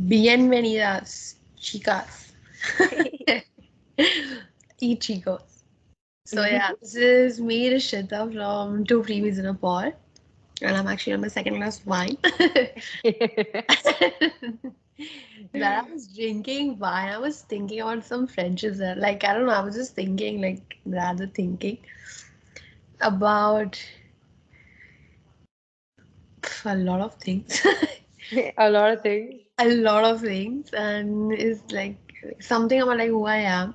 Bienvenidas, chicas. Y chicos. So yeah, this is me, Rishita from Two Primis in a Pod. And I'm actually on my second glass of wine. That I was drinking wine. I was thinking about some friendships there. Like, I don't know, I was just thinking, like, rather thinking about a lot of things. A lot of things. A lot of things. And it's like something about like who I am.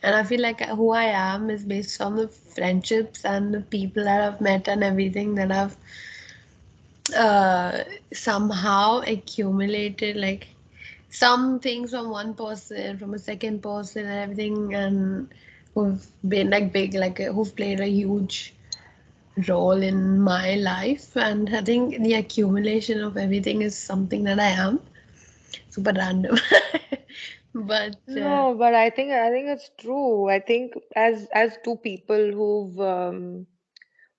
And I feel like who I am is based on the friendships and the people that I've met and everything that I've somehow accumulated. Like some things from one person, from a second person, and everything, and who've been like big, like who've played a huge role in my life. And I think the accumulation of everything is something that I am. Super random. But No, but I think it's true. I think as two people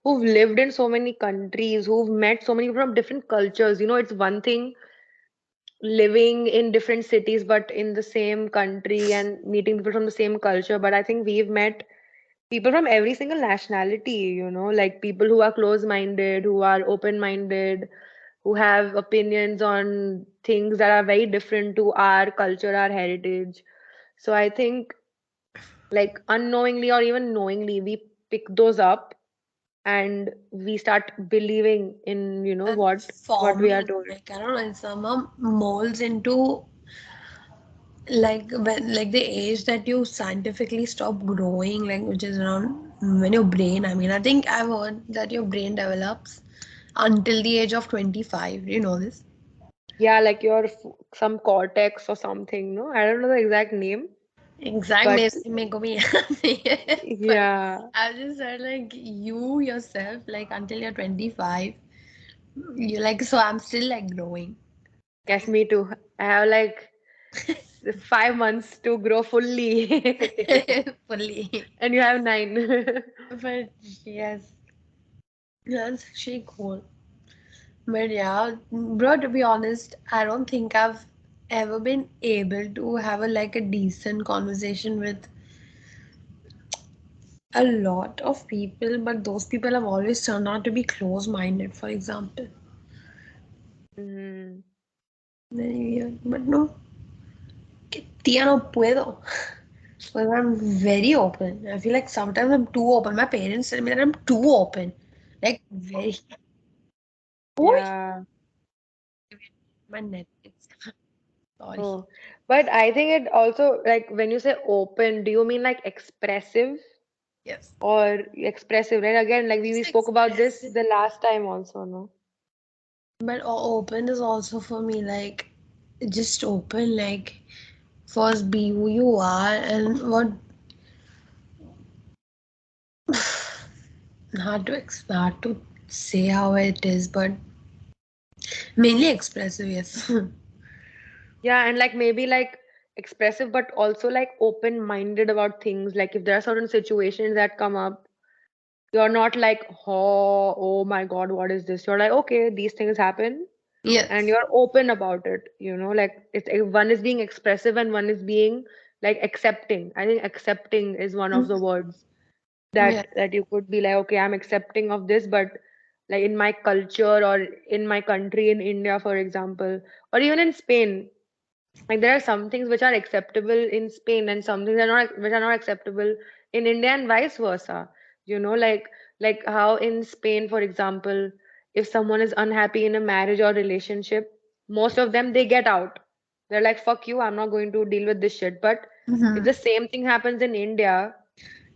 who've lived in so many countries, who've met so many people from different cultures, it's one thing living in different cities but in the same country and meeting people from the same culture. But I think we've met people from every single nationality, like people who are close-minded, who are open-minded, who have opinions on things that are very different to our culture, our heritage. So I think, like, unknowingly or even knowingly, we pick those up and we start believing in, and what we are forming, told. like I don't know, it somehow molds into like when like the age that you scientifically stop growing, like which is around when your brain. I mean, I think I've heard that your brain develops until the age of 25. Do you know this? Yeah, like your some cortex or something, no? I don't know the exact name, Exact but मेरे को भी याद नहीं है. But yeah, I just said like you yourself, like until you're 25, you're like, so I'm still like growing. guess me too. I have like 5 months to grow fully, Fully. and you have 9. But yes, that's actually cool. But yeah, bro, to be honest, I don't think I've ever been able to have a like a decent conversation with a lot of people, but those people have always turned out to be close-minded, for example. Mm. Very weird. But no, que tía no puedo. Because I'm very open. I feel like sometimes I'm too open. My parents tell me that I'm too open. Like very. Oi! Yeah. My net. It's sorry. Oh, but I think it also, like, when you say open, do you mean like expressive Yes. or expressive, right? Again, like we It's spoke about this expressive. the last time also, no? But open is also for me like just open, like first be who you are and what hard to say how it is, but mainly expressive, yes. Yeah, and like maybe like expressive, but also like open-minded about things. Like if there are certain situations that come up, you're not like, oh my God, what is this? You're like, okay, these things happen, and Yes. you're open about it. Like one is being expressive and one is being like accepting. I think accepting is one of the Mhm. words Yeah. that you could be like, okay, I'm accepting of this, but like in my culture or in my country, in India, for example, or even in Spain, like there are some things which are acceptable in Spain and some things are not which are not acceptable in India and vice versa. Like how in Spain, for example, if someone is unhappy in a marriage or relationship, most of them they get out. They're like, fuck you, I'm not going to deal with this shit. But if Hmm. the same thing happens in India,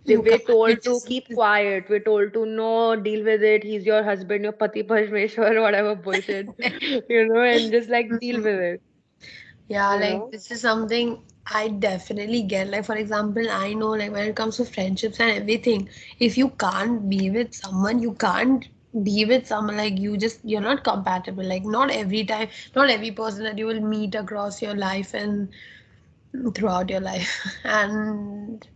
You we're can't. You told to just. keep quiet. We're told to no, deal with it. He's your husband, your pati parmeshwar, whatever bullshit, and just like deal Mhm. with it, Yeah, you like know. this is something I definitely get. Like for example, I know like when it comes to friendships and everything, if you can't be with someone, you can't be with someone like you're not compatible. Like not every time, not every person that you will meet across your life and throughout your life. And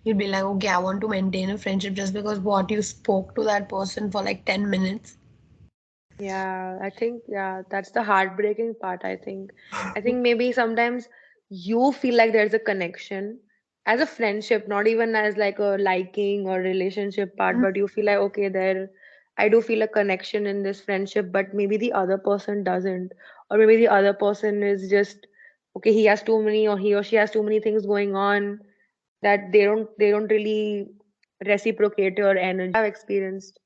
you'll be like, okay, I want to maintain a friendship just because what you spoke to that person for like 10 minutes. Yeah, I think, yeah, that's the heartbreaking part, I think. I think maybe sometimes you feel like there's a connection as a friendship, not even as like a liking or relationship part, but you feel like, okay, I do feel a connection in this friendship, but maybe the other person doesn't. Or maybe the other person is just, okay, he has too many, or he or she has too many things going on that they don't really reciprocate your energy. I've experienced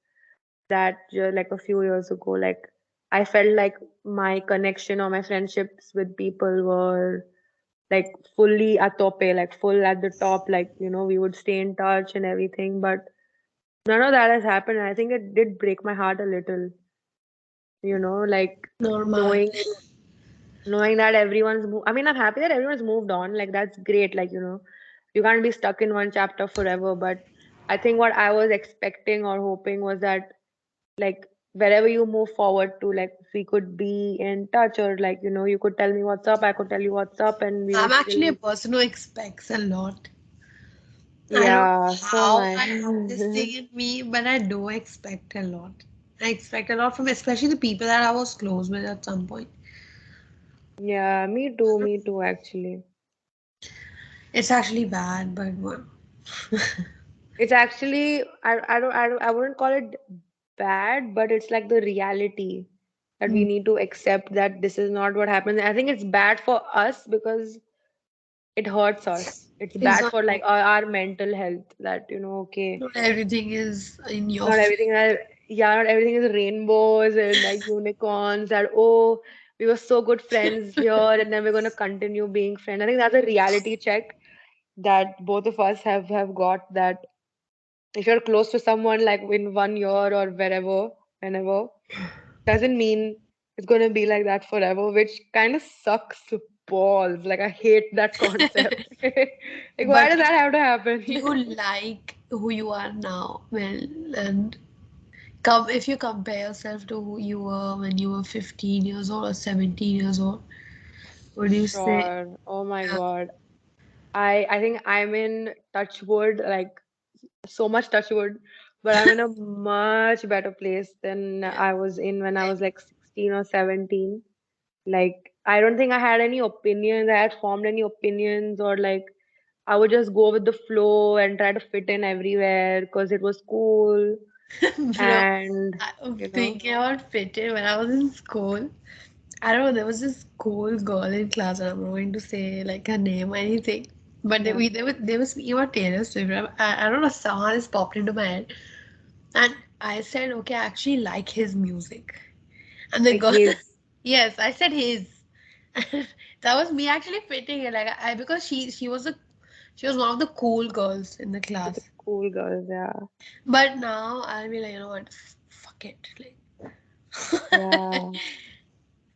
that like a few years ago. Like I felt like my connection or my friendships with people were like fully at tope, like full at the top. Like we would stay in touch and everything, but none of that has happened. I think it did break my heart a little. Like Normal. knowing that I mean, I'm happy that everyone's moved on. Like that's great. Like you can't be stuck in one chapter forever. But I think what I was expecting or hoping was that like wherever you move forward to, like we could be in touch, or like you could tell me what's up, I could tell you what's up, and we I'm would actually a still. person who expects a lot. I don't know Yeah, so am how I. I have this thing in me, but I do expect a lot. I expect a lot from especially the people that I was close with at some point. Yeah, me too actually. It's actually bad, but what? It's actually I wouldn't call it bad, but it's like the reality that we need to accept that this is not what happens. I think it's bad for us because it hurts us. It's bad for like Exactly. our mental health that okay, Not everything is in your not face. everything are, yeah, not everything is rainbows and like unicorns that, oh, we were so good friends here and then we're going to continue being friends. I think that's a reality check that both of us have got, that if you're close to someone like in 1 year or wherever, whenever, doesn't mean it's going to be like that forever, which kind of sucks balls. Like I hate that concept. Like why But does that have to do happen? you like who you are now? Well, and come if you compare yourself to who you were when you were 15 years old or 17 years old, would you say, Sure. Oh my yeah, God. I think I'm in touch wood, like so much touch wood, but I'm in a much better place than yeah, I was in when I I was like 16 or 17. Like I don't think I had any opinions, I had formed any opinions, or like I would just go with the flow and try to fit in everywhere because it was cool. bro, And I'm you know, thinking about fitting when I was in school. I don't know, there was this cool girl in class, and I'm not going to say like her name or anything. But yeah, they were speaking about Taylor Swift. I don't know, somehow this popped into my head. And I said, okay, I actually like his music. And the like girl, his, yes, I said his. That was me actually fitting it. Like I because she was one of the cool girls in the with the class. cool girls, yeah. But now I'll be like, you know what, fuck it. Like Yeah,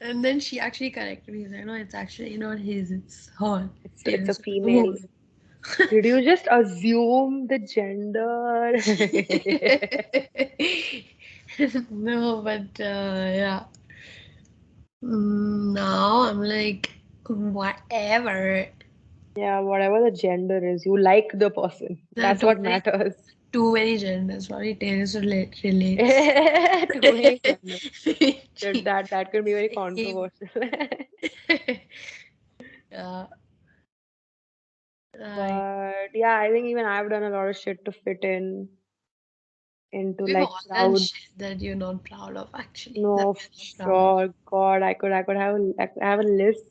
and then she actually corrected me. She's like, no, it's actually not his, it's her. it's Taylor a Swift, the female. woman. Did you just assume the gender? No, but yeah. Now I'm like, whatever. Yeah, whatever the gender is, you like the person. There are That's what matters. too many genders. Sorry, Taylor relates. Too many genders. She That could be very same. controversial. Yeah, like But yeah, I think even I've done a lot of shit to fit in into we've like all done crowds. shit that you're not proud of, actually. That No, we're not proud of. sure, God, I could have I have a list.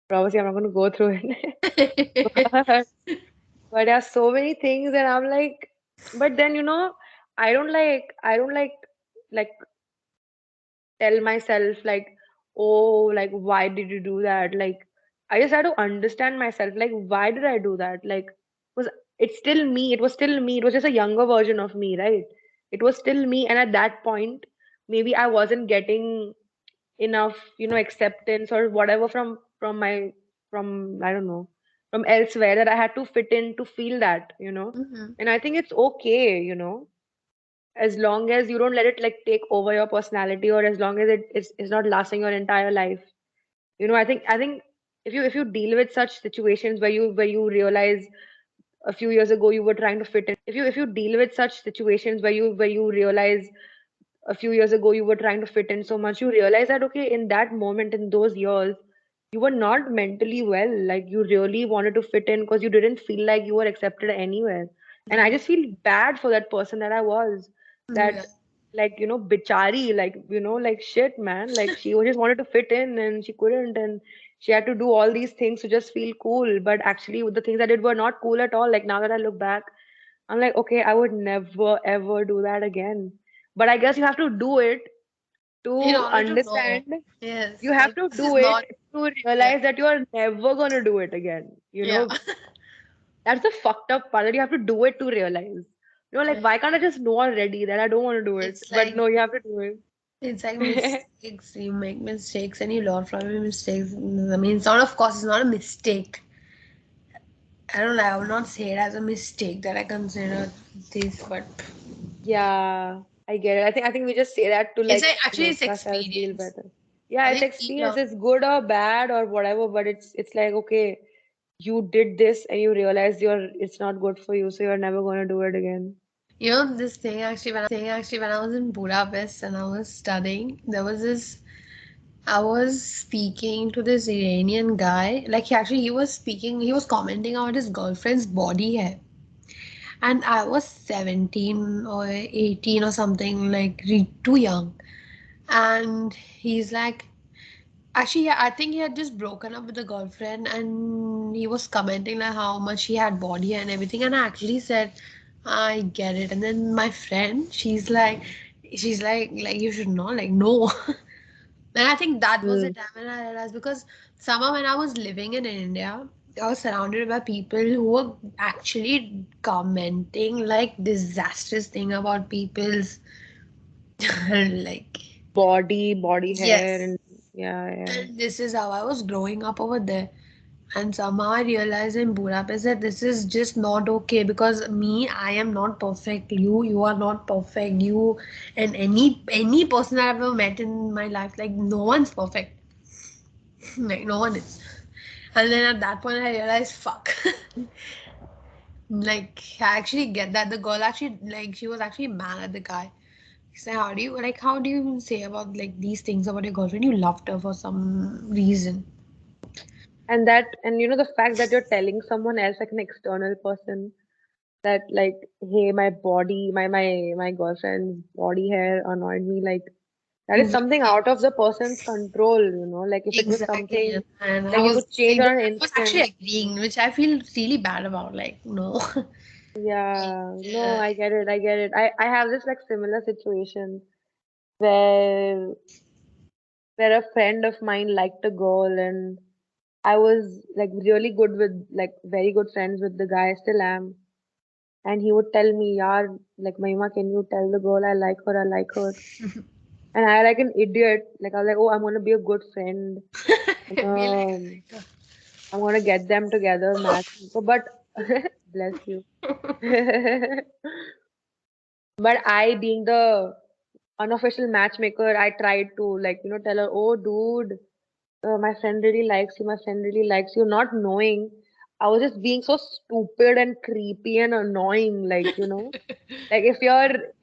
But obviously, I'm not going to go through it. but but there are so many things, and I'm like, but then I don't like tell myself like, oh, like why did you do that? Like I just had to understand myself, like why did I do that? Like was it's still me, it was still me, it was just a younger version of me, right? It was still me, and at that point maybe I wasn't getting enough acceptance or whatever from I don't know, from elsewhere, that I had to fit in to feel that. Hmm. And I think it's okay, as long as you don't let it like take over your personality, or as long as it's not lasting your entire life. I think if you deal with such situations where you realize a few years ago you were trying to fit in, if you deal with such situations where you realize a few years ago you were trying to fit in so much, you realize that okay, in that moment, in those years, you were not mentally well. Like you really wanted to fit in because you didn't feel like you were accepted anywhere. And I Yeah. just feel bad for that person that I was. Yeah. That like, bichari, like, like shit, man. Like she just wanted to fit in and she couldn't, and she had to do all these things to just feel cool. But actually the things I did were not cool at all. Like now that I look back, I'm like, okay, I would never ever do that again. But I guess you have to do it In to order to know. understand. You Yes. have Like to this is do it not. to Yeah. realize that you are never gonna do it again. Yeah. That's the fucked up part that you have to do it to realize. Like why can't I just know already that I don't want to do it? It's But like no, you have to do it. it's like mistakes. You make mistakes and you learn from your mistakes. I mean, it's not, of course, it's not a mistake. I don't know. I would not say it as a mistake that I consider this, but Yeah, I get it. I think we just say that to it's like like, actually it's make ourselves feel experience. better. Yeah, I it's think we experience. learn. It's good or bad or whatever, but it's like okay, you did this and you realize it's not good for you, so you're never gonna do it again. You know, this thing actually when I was in Budapest and I was studying, there was this. I was speaking to this Iranian guy. Like he was speaking, he was commenting on his girlfriend's body hair. And I was 17 or 18 or something, like too young. And he's like, actually, yeah, I think he had just broken up with the girlfriend and he was commenting like how much he had body hair and everything. And I actually said, I get it. And then my friend, she's like, you should know, like, no. And I think that was the Hmm. time when I realized, because somehow when I was living in India, I was surrounded by people who were actually commenting like disastrous thing about people's like, Body hair, yes. and yeah, yeah. And this is how I was growing up over there. And somehow I realized in Budapest that this is just not okay, because me, I am not perfect. You are not perfect. You and any person I've ever met in my life, like no one's perfect. Like no one is. And then at that point I realized, fuck. Like I actually get that the girl actually, like, she was actually mad at the guy. She said, how do you even say about like these things about your girlfriend? You loved her for some reason. And the fact that you're telling someone else, like an external person, that like, hey, my body, my girlfriend's body hair annoyed me, like that is something out of the person's control. Like if it was Exactly. something And like I you was could change like, on an I was actually instant. agreeing, which I feel really bad about. Like, no. Yeah, no, Yeah. I get it. I have this like similar situation where a friend of mine liked a girl, and I was like really good with, like, very good friends with the guy, I still am. And he would tell me, "Yaar, like, Mahima, can you tell the girl I like her, I like her?" And I, like an idiot, like, I was like, "Oh, I'm gonna be a good friend. Be like, Um, I'm gonna get them together, match." But bless you. But I, being the unofficial matchmaker, I tried to, like, tell her, "Oh, dude, my friend really likes you. My friend really likes you," not knowing I was just being so stupid and creepy and annoying. Like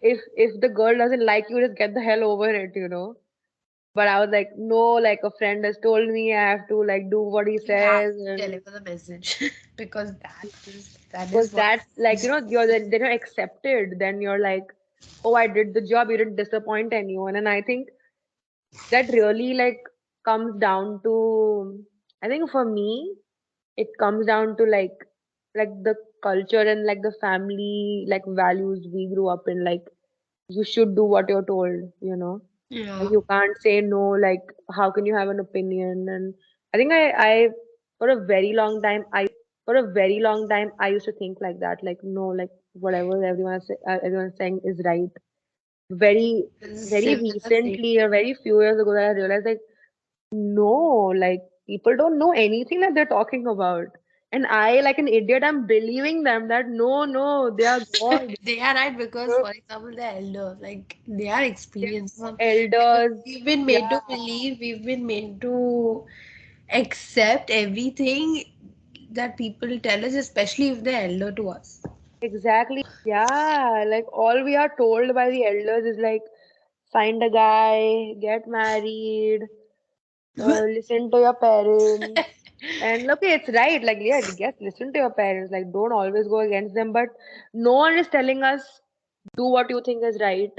if the girl doesn't like you, just get the hell over it. But I was like, no, like a friend has told me I have to like do what he you have says, to and deliver the message because that is because what that's like, is. you're then you're accepted. Then you're like, oh, I did the job. You didn't disappoint anyone, and I think that really like comes down to, I think for me, it comes down to like the culture and like the family like values we grew up in. Like you should do what you're told. Like Yeah. you can't say no. Like how can you have an opinion? And I think I for a very long time I used to think like that. Like no, like whatever everyone's saying is right. Very It's a very similar thing. recently, or very few years ago, that I realized like no, like people don't know anything that they're talking about. And I, like an idiot, I'm believing them that no, no, they are God. They are right because, They're for example, they're elders. Like they are experienced. elders. We've been Yeah, made to believe. We've been made to accept everything that people tell us, especially if they're elder to us. exactly. Yeah, like all we are told by the elders is like, Find a guy, get married, listen to your parents. And okay, it's right. Like, yeah, yes, listen to your parents. Like, don't always go against them. But no one is telling us do what you think is right.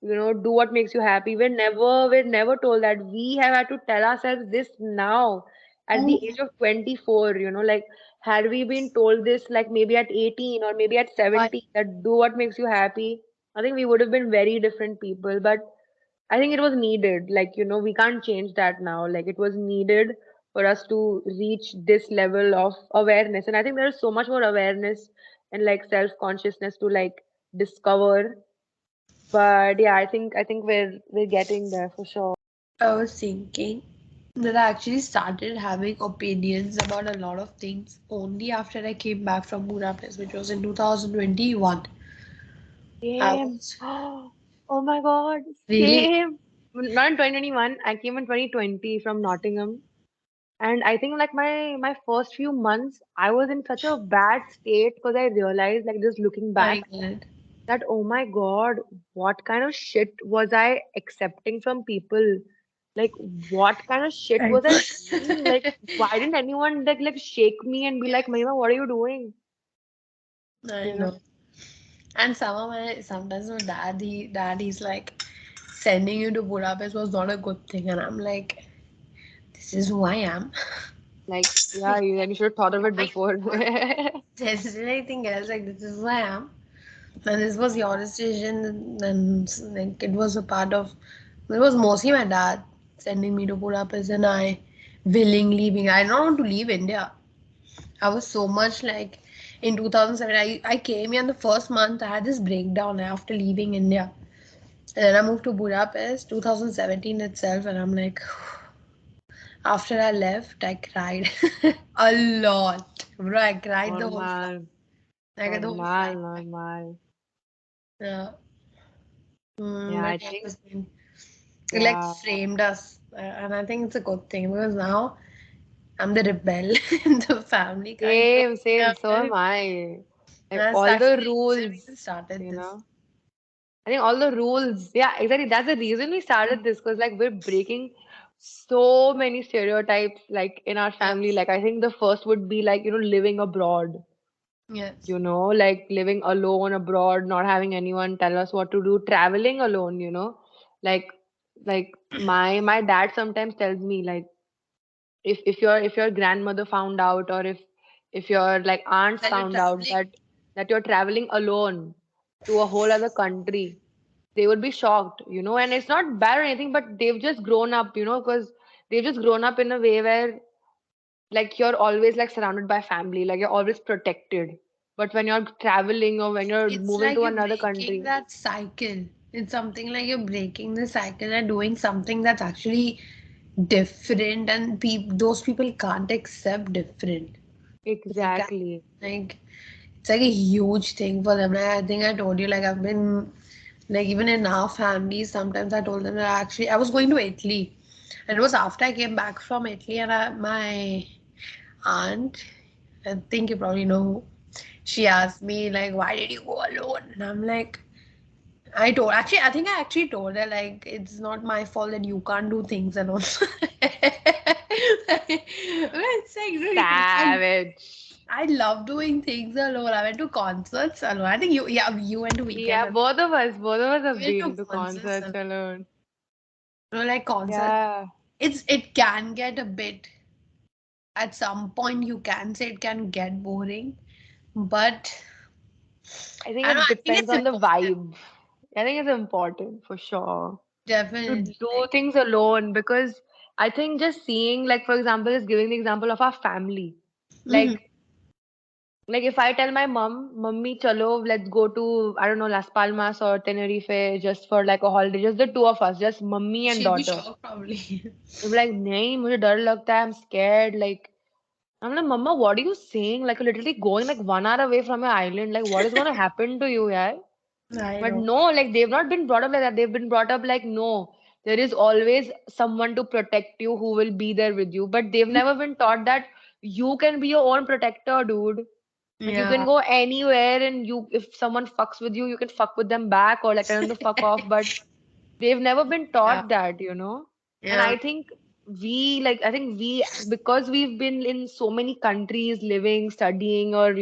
Do what makes you happy. We're never told that. We have had to tell ourselves this now at the age of 24. Like, had we been told this like maybe at 18 or maybe at Why? 17 that do what makes you happy, I think we would have been very different people. But I think it was needed. Like, we can't change that now. Like, it was needed for us to reach this level of awareness. And I think there is so much more awareness and like self-consciousness to like discover. But yeah, I think we're getting there for sure. I was thinking that I actually started having opinions about a lot of things only after I came back from Budapest, which was in 2021. I Same. was Oh my God, really same. Not in 2021. I came in 2020 from Nottingham. And I think like my first few months, I was in such a bad state because I realized like just looking back like that. that oh my God, what kind of shit was I accepting from people? Like what kind of shit I was I seeing? Like why didn't anyone like shake me and be like, Mahima, what are you doing? I You know? know. And sometimes my he's like sending you to Budapest was not a good thing, and I'm like, this is who I am. Like, yeah, you should have thought of it I before. not tested anything else. Like this is who I am, and this was your decision, and like it was a part of. It was mostly my dad sending me to Budapest, and I willingly being. I don't want to leave India. I was so much like in 2007. I came here in the first month. I had this breakdown after leaving India. And then I moved to Budapest 2017 itself, and I'm like, after I left, I cried a lot. Bro, I cried the whole flight. Normal, I got the whole normal, flight. normal. Yeah. Yeah, But I yeah, think, it like yeah. framed us. And I think it's a good thing because now I'm the rebel in the family kind of Same, thing. same. So am I. Like That's all actually the the reason we rules, started you this. know. I think all the rules, yeah, exactly. That's the reason we started this because like we're breaking so many stereotypes like in our family. Yes. Like I think the first would be like, living abroad, Yes. like living alone abroad, not having anyone tell us what to do, traveling alone, Like like my dad sometimes tells me like if your grandmother found out or if your like aunts That you're found out traveling. that you're traveling alone to a whole other country, they would be shocked, and it's not bad or anything, but they've just grown up, because they've just grown up in a way where like you're always like surrounded by family, like you're always protected. But when you're traveling or when you're It's moving like to you're another breaking country, that cycle. It's something like you're breaking the cycle and doing something that's actually different, and those people can't accept different. Like, exactly. like it's like a huge thing for them. Like, I think I told you, like I've been like even in our family, sometimes I told them that I was going to Italy, and it was after I came back from Italy, and my aunt, I think you probably know who, she asked me like, "Why did you go alone?" And I'm like, I think I actually told her like it's not my fault that you can't do things alone. It's like really, Savage. I love doing things alone. I went to concerts alone. I think you went to weekend Yeah, alone. both of us have We went to been to concerts concerts alone. alone. Like concerts, Yeah. it can get a bit. At some point, you can say it can get boring, but I think I don't know. it I think depends it's on the important. vibe. I think it's important for sure to Definitely, do like. things alone because I think just seeing, like, for example, is giving the example of our family. Mhm. Like, like if I tell my mom, Mummy, chalo, let's go to, I don't know, Las Palmas or Tenerife just for like a holiday, just the two of us, just mummy and She'll be daughter. shocked probably. They'll be like, nahi, mujhe dar lagta hai, I'm scared. Like, I'm like, Mama, what are you saying? Like, you're literally going like 1 hour away from your island. Like, what is going to happen to you, yeah? I But know. no, like they've not been brought up like that. They've been brought up like, no, there is always someone to protect you who will be there with you. But they've never been taught that you can be your own protector, dude. Like you can Yeah. go anywhere and if someone fucks with you, you can fuck with them back or like tell them to fuck off. But They've never been Yeah. taught that, you know. And Yeah. I think I think because we've been in so many countries living, studying, or,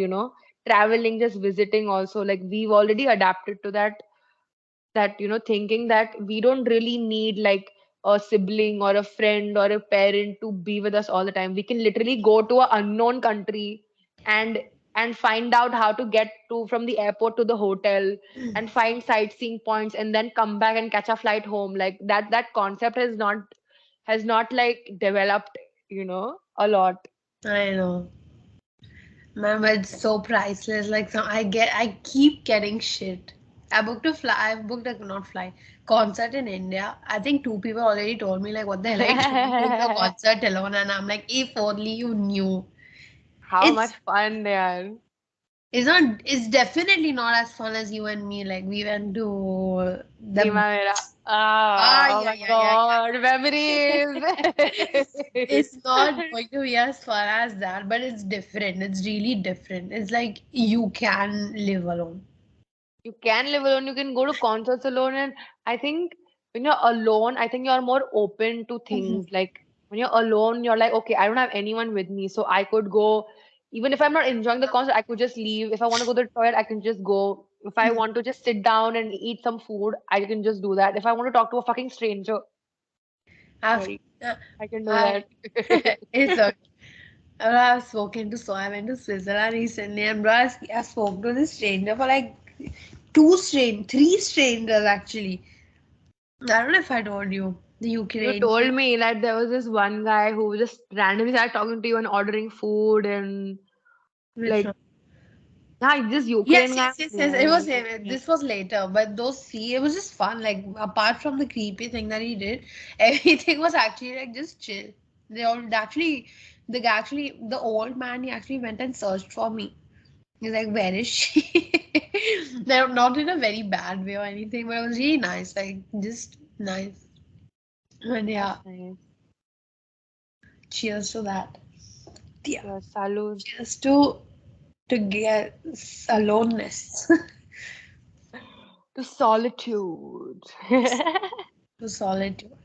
traveling, just visiting also, like we've already adapted to that thinking that we don't really need like a sibling or a friend or a parent to be with us all the time. We can literally go to an unknown country and find out how to get to from the airport to the hotel and find sightseeing points and then come back and catch a flight home. Like that concept has not like developed, a lot. I know. Man, but it's so priceless. Like I keep getting shit. I booked a not flight concert in India. I think two people already told me like, what the hell are you doing going to a concert alone? And I'm like, if only you knew. How much It's fun they are. it's definitely not as fun as you and me. Like we went to the Primavera. Ah, oh yeah, my yeah, yeah, God, memories. yeah. It's not going to be as fun as that, but it's different. It's really different. It's like you can live alone. You can live alone, you can go to concerts alone, and I think when you're alone, I think you're more open to Mhm. things. Like when you're alone, you're like, okay, I don't have anyone with me, so I could go. Even if I'm not enjoying the concert, I could just leave. If I want to go to the toilet, I can just go. If I want to just sit down and eat some food, I can just do that. If I want to talk to a fucking stranger, I've, sorry, uh, I can do I, that. it's okay. I've spoken to, so I went to Switzerland recently, and bro, I spoke to this stranger for like three strangers actually. I don't know if I told you. The You Ukrainian. told me that there was this one guy who just randomly started talking to you and ordering food and Which like, one? yeah, this Yes, Ukraine guy. yes, yes, yes. It was Yeah. him. This was later, but those see, it was just fun. Like apart from the creepy thing that he did, everything was actually like just chill. They all actually, the old man, he actually went and searched for me. He's like, where is she? They're not in a very bad way or anything, but it was really nice. Like just nice. And That's yeah, nice. cheers to that. Yeah, Yeah, salud. cheers to get aloneness. To solitude. To solitude.